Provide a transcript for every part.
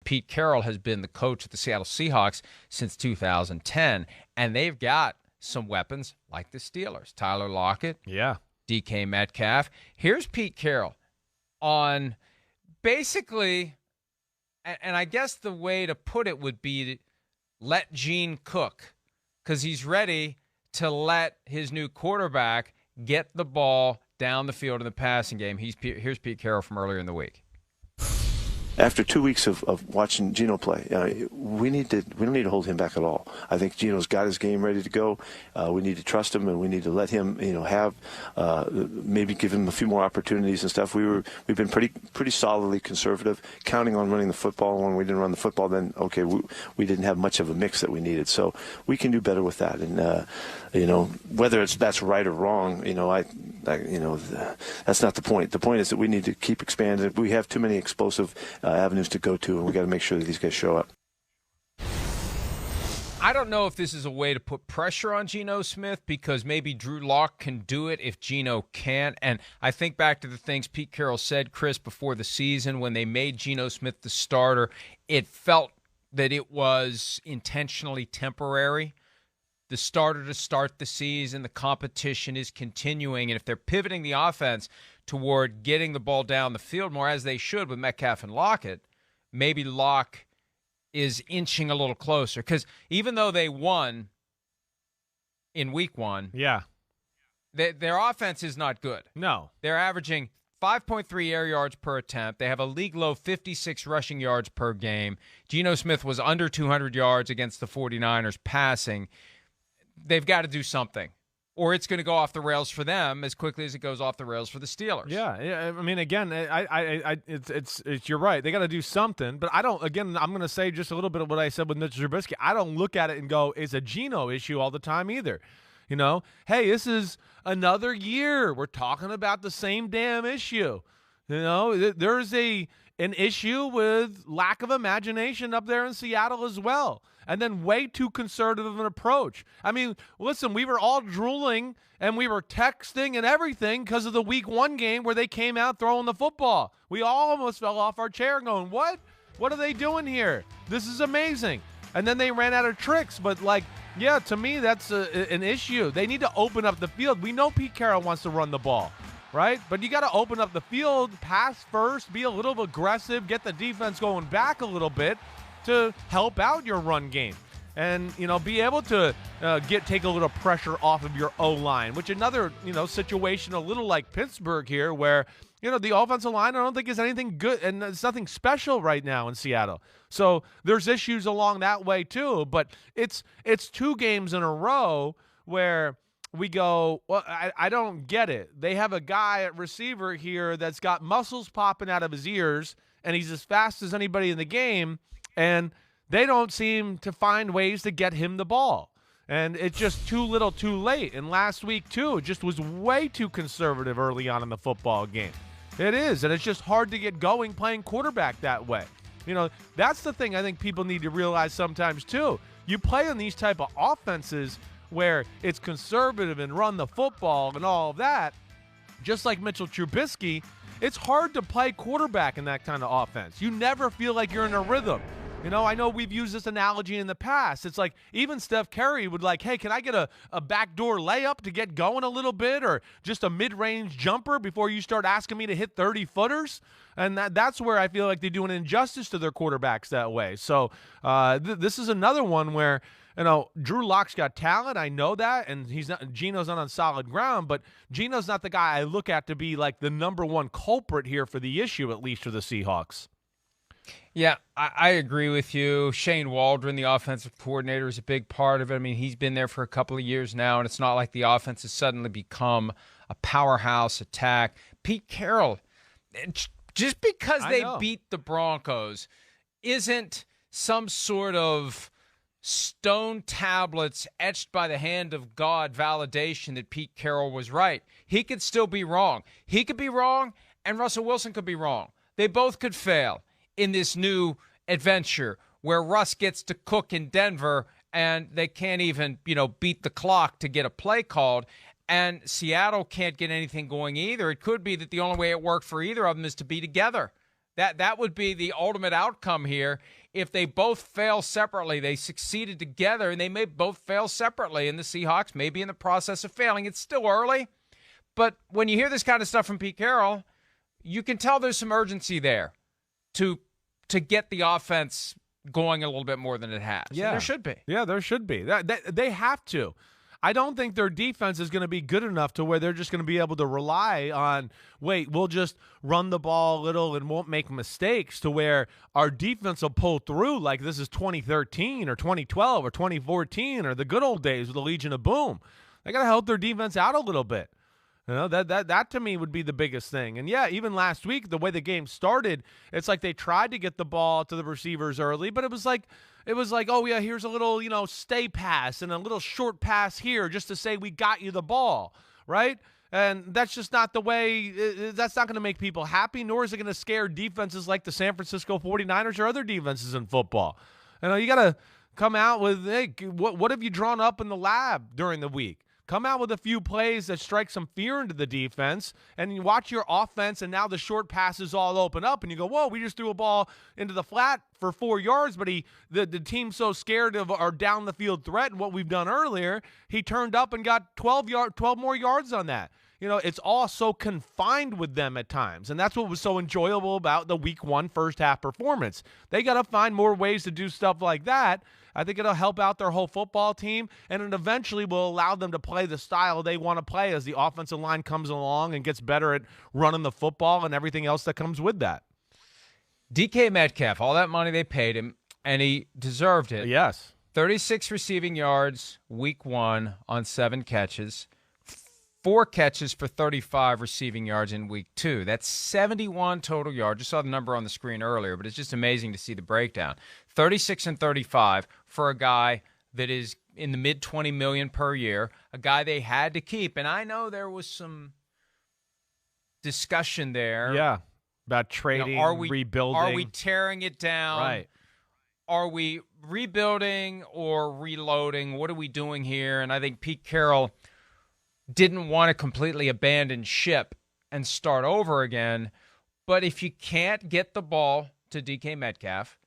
Pete Carroll has been the coach of the Seattle Seahawks since 2010, and they've got some weapons like the Steelers. Tyler Lockett, yeah, DK Metcalf. Here's Pete Carroll on basically, and I guess the way to put it would be let Gene cook, because he's ready to let his new quarterback get the ball down the field in the passing game. Here's Pete Carroll from earlier in the week. After 2 weeks of watching Geno play, we don't need to hold him back at all. I think Geno's got his game ready to go. We need to trust him, and we need to let him, have maybe give him a few more opportunities and stuff. We've been pretty solidly conservative, counting on running the football. When we didn't run the football, then okay, we didn't have much of a mix that we needed. So we can do better with that. And whether that's right or wrong, that's not the point. The point is that we need to keep expanding. We have too many explosive avenues to go to, and we got to make sure that these guys show up. I don't know if this is a way to put pressure on Geno Smith, because maybe Drew Lock can do it if Geno can't. And I think back to the things Pete Carroll said, Chris, before the season when they made Geno Smith the starter. It felt that it was intentionally temporary. The starter to start the season, the competition is continuing, and if they're pivoting the offense toward getting the ball down the field more, as they should with Metcalf and Lockett, maybe Lock is inching a little closer. Because even though they won in week one, their offense is not good. No. They're averaging 5.3 air yards per attempt. They have a league-low 56 rushing yards per game. Geno Smith was under 200 yards against the 49ers passing. They've got to do something, or it's going to go off the rails for them as quickly as it goes off the rails for the Steelers. Yeah. I mean, again, it's you're right. They got to do something, but I don't. Again, I'm going to say just a little bit of what I said with Mitch Trubisky. I don't look at it and go, it's a Geno issue all the time either. Hey, this is another year. We're talking about the same damn issue. There's an issue with lack of imagination up there in Seattle as well. And then way too conservative of an approach. I mean, listen, we were all drooling and we were texting and everything because of the week one game where they came out throwing the football. We all almost fell off our chair going, what? What are they doing here? This is amazing. And then they ran out of tricks. But, to me, that's an issue. They need to open up the field. We know Pete Carroll wants to run the ball, right? But you got to open up the field, pass first, be a little aggressive, get the defense going back a little bit to help out your run game, and be able to take a little pressure off of your O-line, which another situation a little like Pittsburgh here, where the offensive line I don't think is anything good, and it's nothing special right now in Seattle. So there's issues along that way too. But it's 2 games in a row where we go, well, I don't get it. They have a guy at receiver here that's got muscles popping out of his ears, and he's as fast as anybody in the game. And they don't seem to find ways to get him the ball. And it's just too little too late. And last week, too, it just was way too conservative early on in the football game. It is. And it's just hard to get going playing quarterback that way. That's the thing I think people need to realize sometimes, too. You play in these type of offenses where it's conservative and run the football and all of that, just like Mitchell Trubisky, it's hard to play quarterback in that kind of offense. You never feel like you're in a rhythm. I know we've used this analogy in the past. It's like even Steph Curry would hey, can I get a backdoor layup to get going a little bit, or just a mid-range jumper before you start asking me to hit 30-footers? And that's where I feel like they do an injustice to their quarterbacks that way. So this is another one where, Drew Lock's got talent. I know that, and Geno's not on solid ground, but Geno's not the guy I look at to be the number one culprit here for the issue, at least for the Seahawks. Yeah, I agree with you. Shane Waldron, the offensive coordinator, is a big part of it. I mean, he's been there for a couple of years now, and it's not like the offense has suddenly become a powerhouse attack. Pete Carroll, just because they beat the Broncos isn't some sort of stone tablets etched by the hand of God validation that Pete Carroll was right. He could still be wrong. He could be wrong, and Russell Wilson could be wrong. They both could fail in this new adventure where Russ gets to cook in Denver and they can't even, beat the clock to get a play called. And Seattle can't get anything going either. It could be that the only way it worked for either of them is to be together That would be the ultimate outcome here. If they both fail separately, they succeeded together, and they may both fail separately, and the Seahawks may be in the process of failing. It's still early, but when you hear this kind of stuff from Pete Carroll, you can tell there's some urgency there to get the offense going a little bit more than it has. Yeah, and there should be. Yeah, there should be. They have to. I don't think their defense is going to be good enough to where they're just going to be able to rely on, we'll just run the ball a little and won't make mistakes, to where our defense will pull through like this is 2013 or 2012 or 2014 or the good old days with the Legion of Boom. They got to help their defense out a little bit. That to me would be the biggest thing. And yeah, even last week, the way the game started, it's like they tried to get the ball to the receivers early, but it was like, oh yeah, here's a little, stay pass and a little short pass here just to say we got you the ball, right? And that's just not the way. That's not going to make people happy, nor is it going to scare defenses like the San Francisco 49ers or other defenses in football. You got to come out with, hey, what have you drawn up in the lab during the week? Come out with a few plays that strike some fear into the defense, and you watch your offense, and now the short passes all open up, and you go, whoa, we just threw a ball into the flat for 4 yards, but the team's so scared of our down-the-field threat and what we've done earlier, he turned up and got 12 more yards on that. It's all so confined with them at times, and that's what was so enjoyable about the Week 1 first-half performance. They got to find more ways to do stuff like that. I think it'll help out their whole football team, and it eventually will allow them to play the style they want to play as the offensive line comes along and gets better at running the football and everything else that comes with that. DK Metcalf, all that money they paid him, and he deserved it. Yes. 36 receiving yards Week 1 on 7 catches. 4 catches for 35 receiving yards in Week 2. That's 71 total yards. You saw the number on the screen earlier, but it's just amazing to see the breakdown. 36 and 35 for a guy that is in the mid-20 million per year, a guy they had to keep. And I know there was some discussion there. Yeah, about trading, rebuilding. Are we tearing it down? Right. Are we rebuilding or reloading? What are we doing here? And I think Pete Carroll didn't want to completely abandon ship and start over again. But if you can't get the ball to DK Metcalf,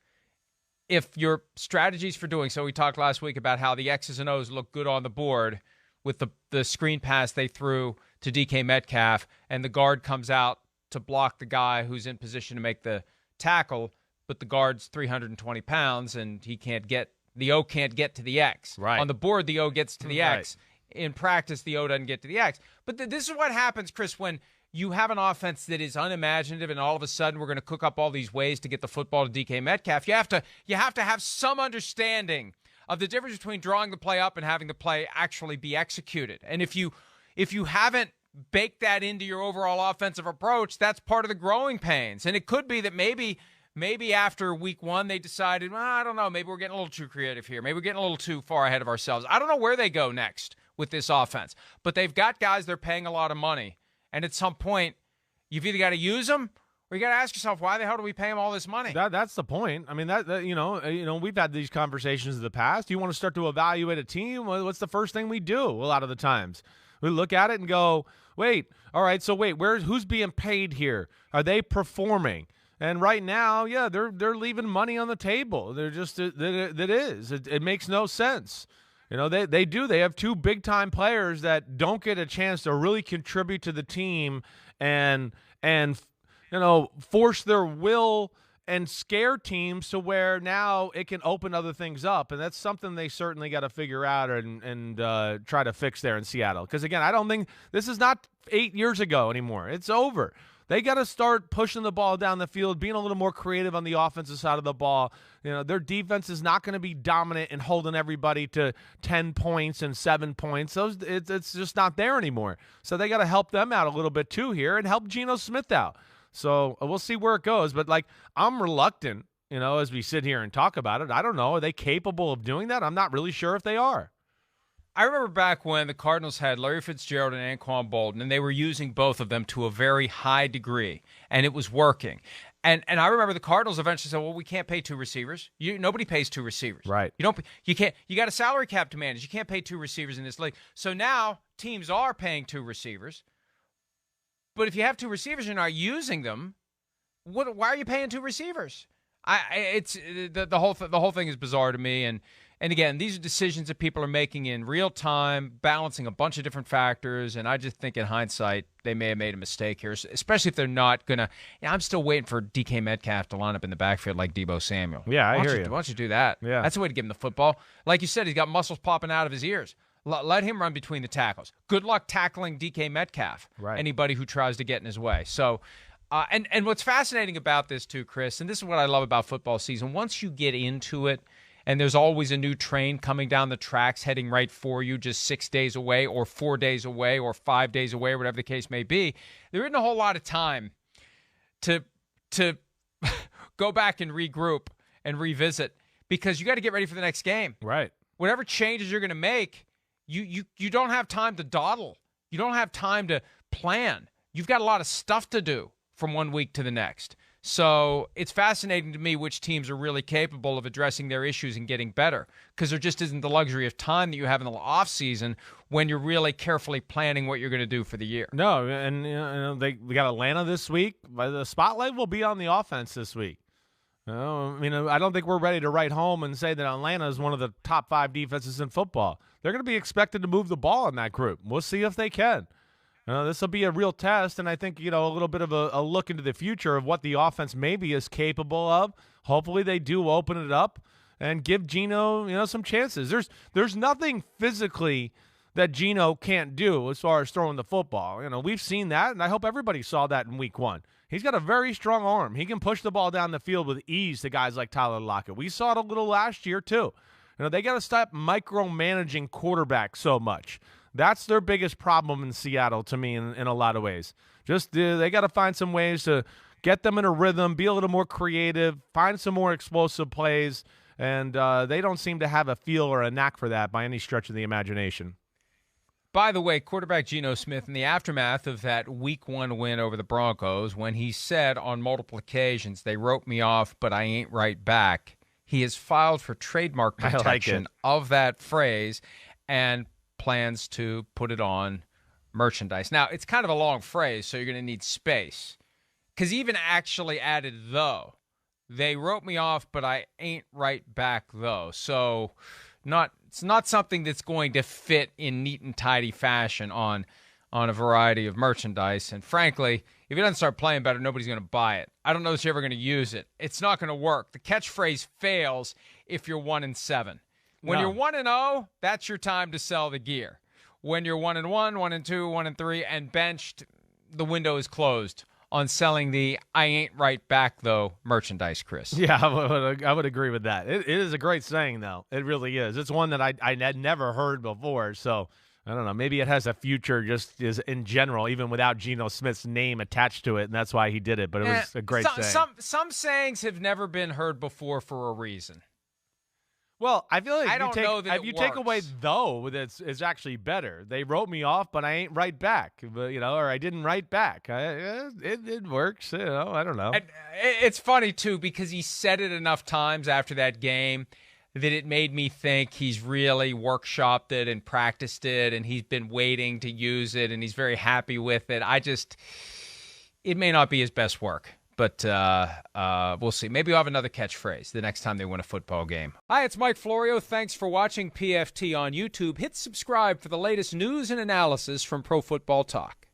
if your strategies for doing so, we talked last week about how the X's and O's look good on the board with the screen pass they threw to DK Metcalf, and the guard comes out to block the guy who's in position to make the tackle, but the guard's 320 pounds, and the O can't get to the X. Right. On the board, the O gets to the X. In practice, the O doesn't get to the X. But this is what happens, Chris, when you have an offense that is unimaginative and all of a sudden we're going to cook up all these ways to get the football to DK Metcalf. You have to have some understanding of the difference between drawing the play up and having the play actually be executed. And if you haven't baked that into your overall offensive approach, that's part of the growing pains. And it could be that maybe after Week 1 they decided, well, I don't know, maybe we're getting a little too creative here. Maybe we're getting a little too far ahead of ourselves. I don't know where they go next with this offense. But they've got guys they're paying a lot of money. And at some point, you've either got to use them or you got to ask yourself, why the hell do we pay them all this money? That's the point. I mean, that we've had these conversations in the past. You want to start to evaluate a team? What's the first thing we do a lot of the times? We look at it and go, who's being paid here? Are they performing? And right now, yeah, they're leaving money on the table. They're just it makes no sense. They do. They have 2 big-time players that don't get a chance to really contribute to the team and force their will and scare teams to where now it can open other things up. And that's something they certainly got to figure out and try to fix there in Seattle. Because, again, I don't think this is not 8 years ago anymore. It's over. They got to start pushing the ball down the field, being a little more creative on the offensive side of the ball. Their defense is not going to be dominant and holding everybody to 10 points and 7 points. It's just not there anymore. So they got to help them out a little bit too here and help Geno Smith out. So we'll see where it goes. But, I'm reluctant, as we sit here and talk about it. I don't know. Are they capable of doing that? I'm not really sure if they are. I remember back when the Cardinals had Larry Fitzgerald and Anquan Bolden, and they were using both of them to a very high degree, and it was working. And I remember the Cardinals eventually said, well, we can't pay 2 receivers. Nobody pays 2 receivers. Right. You got a salary cap to manage. You can't pay 2 receivers in this league. So now teams are paying 2 receivers. But if you have 2 receivers, you're not using them. why are you paying 2 receivers? It's the whole thing is bizarre to me. And again, these are decisions that people are making in real time, balancing a bunch of different factors. And I just think in hindsight, they may have made a mistake here, especially if they're not going to. I'm still waiting for DK Metcalf to line up in the backfield like Deebo Samuel. Yeah, I hear you. Why don't you do that? Yeah. That's the way to give him the football. Like you said, he's got muscles popping out of his ears. Let him run between the tackles. Good luck tackling DK Metcalf, right. Anybody who tries to get in his way. So, and what's fascinating about this too, Chris, and this is what I love about football season, once you get into it, and there's always a new train coming down the tracks heading right for you just 6 days away or 4 days away or 5 days away, or whatever the case may be, there isn't a whole lot of time to go back and regroup and revisit because you got to get ready for the next game. Right. Whatever changes you're going to make, you don't have time to dawdle. You don't have time to plan. You've got a lot of stuff to do from one week to the next. So it's fascinating to me which teams are really capable of addressing their issues and getting better, because there just isn't the luxury of time that you have in the offseason when you're really carefully planning what you're going to do for the year. No, and we got Atlanta this week. The spotlight will be on the offense this week. I don't think we're ready to write home and say that Atlanta is one of the top 5 defenses in football. They're going to be expected to move the ball in that group. We'll see if they can. This will be a real test, and I think, a little bit of a look into the future of what the offense maybe is capable of. Hopefully they do open it up and give Geno, some chances. There's nothing physically that Geno can't do as far as throwing the football. We've seen that, and I hope everybody saw that in week 1. He's got a very strong arm. He can push the ball down the field with ease to guys like Tyler Lockett. We saw it a little last year, too. They got to stop micromanaging quarterbacks so much. That's their biggest problem in Seattle, to me, in a lot of ways. Just they got to find some ways to get them in a rhythm, be a little more creative, find some more explosive plays, and they don't seem to have a feel or a knack for that by any stretch of the imagination. By the way, quarterback Geno Smith, in the aftermath of that Week 1 win over the Broncos, when he said on multiple occasions, "They wrote me off, but I ain't right back," he has filed for trademark protection of that phrase and plans to put it on merchandise. Now, it's kind of a long phrase, so you're going to need space. Because he even actually added, though. They wrote me off, but I ain't right back, though. So it's not something that's going to fit in neat and tidy fashion on a variety of merchandise. And frankly, if it doesn't start playing better, nobody's going to buy it. I don't know if you're ever going to use it. It's not going to work. The catchphrase fails if you're 1-7. When you're 1-0, that's your time to sell the gear. When you're 1-1, 1-2, 1-3, and benched, the window is closed on selling the "I ain't right back, though" merchandise, Chris. Yeah, I would agree with that. It is a great saying, though. It really is. It's one that I had never heard before, so I don't know. Maybe it has a future just as in general, even without Geno Smith's name attached to it, and that's why he did it, but it was a great saying. Some sayings have never been heard before for a reason. Well, I feel like if you take away "though," it's actually better. They wrote me off, but I ain't right back. But, or I didn't write back. It works. I don't know. And it's funny too because he said it enough times after that game that it made me think he's really workshopped it and practiced it, and he's been waiting to use it, and he's very happy with it. It may not be his best work. But we'll see. Maybe we'll have another catchphrase the next time they win a football game. Hi, it's Mike Florio. Thanks for watching PFT on YouTube. Hit subscribe for the latest news and analysis from Pro Football Talk.